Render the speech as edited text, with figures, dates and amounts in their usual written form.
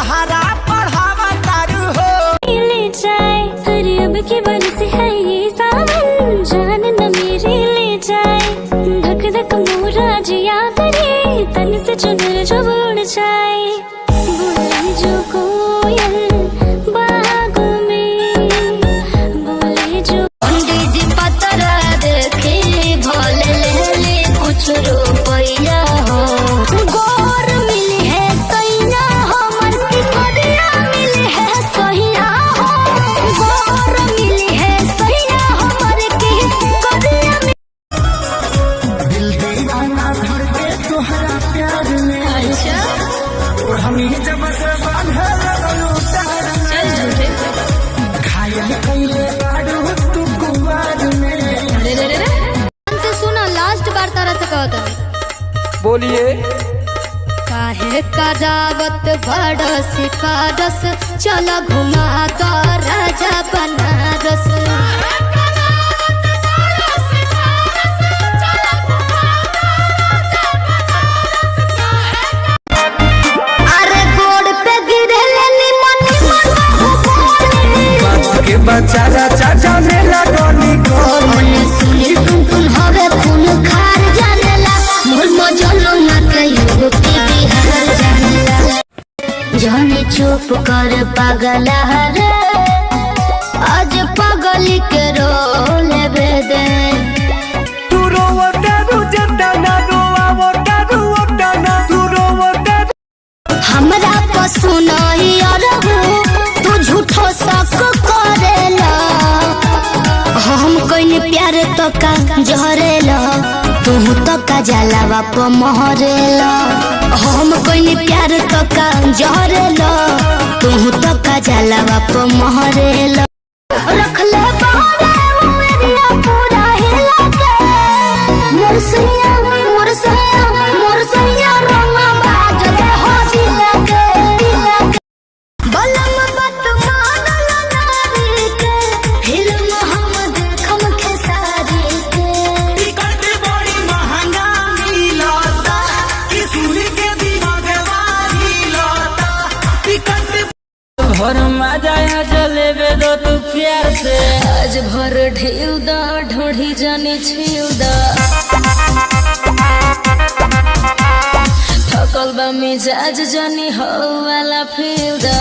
तोहरा पढ़ावा तारू हो ले जाए अरे अब के बन से है ये सावन जान न मेरी ले जाए धक धक मोरा जिया करे तन से चुनर जो उड़ जाए बोले जो कोयल बागों में बोले जो पंडित जी पतरा देखे भोले ले कुछ रुपया हो गोर मिली है सैया हमर की करिया मिली है सैया हो गोर मिली है सैया हमर की करिया दिल दीवाना भर के तोहरा प्यार में अच्छा और हम ही जब से बांधे लगलू तार चल झूठे घायल कइले बाड़ू तू कुंवार में रे रे रे से सुना लास्ट बार तारा से कहता बोलिए। काहे करावत बड़स कारस चला घुमा तो राजा बनारस अरे गोड़ पे गिरे निमन बात के बच्चा चाचा में लगनी कौन सुनी टुन हवे खून खार जानेला मोर मजलो ना कहियो के बिहार जानेला जाने चुप कर पागला रे आज पागली के रोल बेदे तू रोवता रुजता ना रोवता रुवता ना तू रोवता हमरा को सुनाई अरहु तू झूठो शक करेला हम कोई प्यार तो का जहरेला तू तो का जलावा प महरेला हम कोई प्यार तो का जहरेला तू तो का जलावा प महरेला रख ले बारे मेरिया पूरा हिला के मुरसैया मुरसैया मुरसैया रोमा बाज दे हो दिल के बलम बत मानल नारी के फिल्म हम देखम खेसारी के टिकट बड़ी महंगा मिलता कि सुनी के दिमाग वाली लता टिकट भर मजा जलेबे दो तू प्यार से आज भर ढेउ दा ढोढ़ी जाने छेउ दा थकल बा मिजाज जानी हो वाला फेउ दा